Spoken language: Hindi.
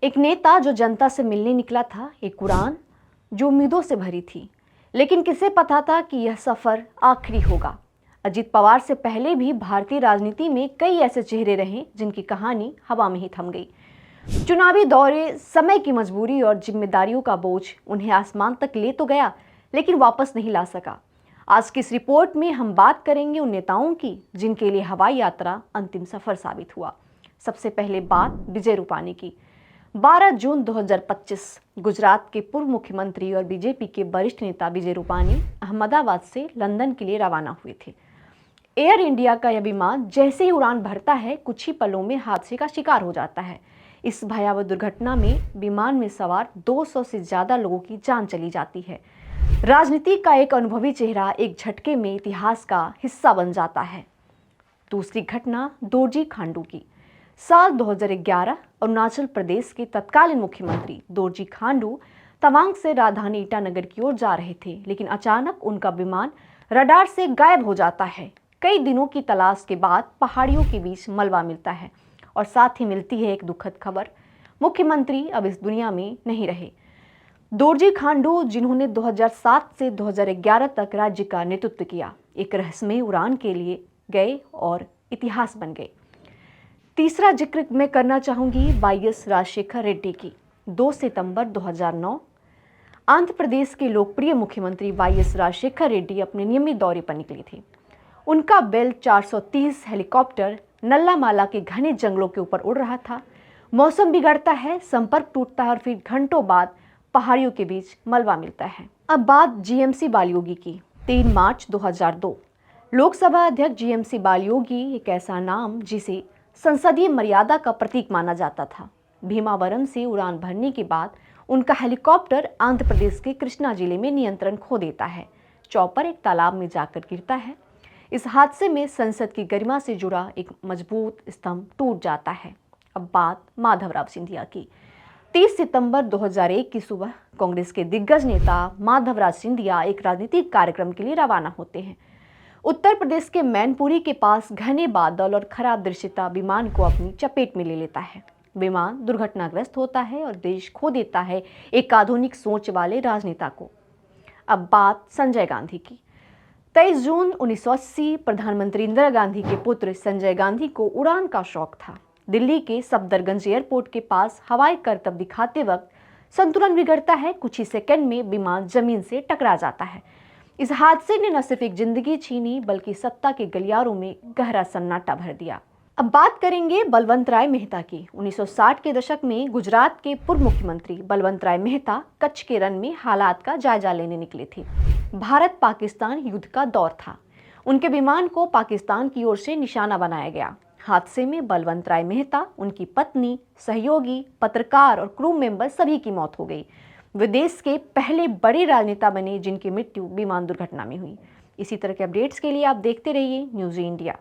एक नेता जो जनता से मिलने निकला था, एक उड़ान जो उम्मीदों से भरी थी, लेकिन किसे पता था कि यह सफर आखिरी होगा। अजित पवार से पहले भी भारतीय राजनीति में कई ऐसे चेहरे रहे जिनकी कहानी हवा में ही थम गई। चुनावी दौरे, समय की मजबूरी और जिम्मेदारियों का बोझ उन्हें आसमान तक ले तो गया, लेकिन वापस नहीं ला सका। आज की इस रिपोर्ट में हम बात करेंगे उन नेताओं की जिनके लिए हवाई यात्रा अंतिम सफर साबित हुआ। सबसे पहले बात विजय रूपानी की। 12 जून 2025 गुजरात के पूर्व मुख्यमंत्री और बीजेपी के वरिष्ठ नेता विजय रूपानी अहमदाबाद से लंदन के लिए रवाना हुए थे। एयर इंडिया का यह विमान जैसे ही उड़ान भरता है, कुछ ही पलों में हादसे का शिकार हो जाता है। इस भयावह दुर्घटना में विमान में सवार 200 से ज्यादा लोगों की जान चली जाती है। राजनीति का एक अनुभवी चेहरा एक झटके में इतिहास का हिस्सा बन जाता है। दूसरी घटना दोरजी खांडू की। साल 2011 अरुणाचल प्रदेश के तत्कालीन मुख्यमंत्री दोरजी खांडू तवांग से राजधानी ईटानगर की ओर जा रहे थे, लेकिन अचानक उनका विमान रडार से गायब हो जाता है। कई दिनों की तलाश के बाद पहाड़ियों के बीच मलबा मिलता है और साथ ही मिलती है एक दुखद खबर, मुख्यमंत्री अब इस दुनिया में नहीं रहे। दोरजी खांडू, जिन्होंने 2007 से 2011 तक राज्य का नेतृत्व किया, एक रहस्यमयी उड़ान के लिए गए और इतिहास बन गए। तीसरा जिक्र मैं करना चाहूंगी वाईएस राजशेखर रेड्डी की। 2 सितंबर 2009 आंध्र प्रदेश के लोकप्रिय मुख्यमंत्री वाईएस राजशेखर रेड्डी अपने नियमित दौरे पर निकले थे। उनका बेल 430 हेलीकॉप्टर नल्लामाला के घने जंगलों के ऊपर उड़ रहा था। मौसम बिगड़ता है, संपर्क टूटता है और फिर घंटों बाद पहाड़ियों के बीच मलबा मिलता है। अब बात जीएमसी बालयोगी की। 3 मार्च 2002 लोकसभा अध्यक्ष जीएमसी बालयोगी एक ऐसा नाम जिसे संसदीय मर्यादा का प्रतीक माना जाता था। भीमावरम से उड़ान भरने के बाद उनका हेलीकॉप्टर आंध्र प्रदेश के कृष्णा जिले में नियंत्रण खो देता है। चॉपर एक तालाब में जाकर गिरता है। इस हादसे में संसद की गरिमा से जुड़ा एक मजबूत स्तंभ टूट जाता है। अब बात माधवराव सिंधिया की। 30 सितंबर 2001 की सुबह कांग्रेस के दिग्गज नेता माधवराव सिंधिया एक राजनीतिक कार्यक्रम के लिए रवाना होते हैं। उत्तर प्रदेश के मैनपुरी के पास घने बादल और खराब दृश्यता विमान को अपनी चपेट में ले लेता है। विमान दुर्घटनाग्रस्त होता है और देश खो देता है एक आधुनिक सोच वाले राजनेता को। अब बात संजय गांधी की। 23 जून 1980 प्रधानमंत्री इंदिरा गांधी के पुत्र संजय गांधी को उड़ान का शौक था। दिल्ली के सफदरगंज एयरपोर्ट के पास हवाई करतब दिखाते वक्त संतुलन बिगड़ता है। कुछ ही सेकंड में विमान जमीन से टकरा जाता है। इस हादसे ने न सिर्फ एक जिंदगी छीनी, बल्कि सत्ता के गलियारों में गहरा सन्नाटा भर दिया। अब बात करेंगे बलवंत राय मेहता की। 1960 के दशक में गुजरात के पूर्व मुख्यमंत्री बलवंत राय मेहता कच्छ के रण में हालात का जायजा लेने निकले थे। भारत पाकिस्तान युद्ध का दौर था। उनके विमान को पाकिस्तान की ओर से निशाना बनाया गया। हादसे में बलवंत राय मेहता, उनकी पत्नी, सहयोगी, पत्रकार और क्रू मेंबर सभी की मौत हो गई। वे देश के पहले बड़े राजनेता बने जिनकी मृत्यु विमान दुर्घटना में हुई। इसी तरह के अपडेट्स के लिए आप देखते रहिए न्यूज़ इंडिया।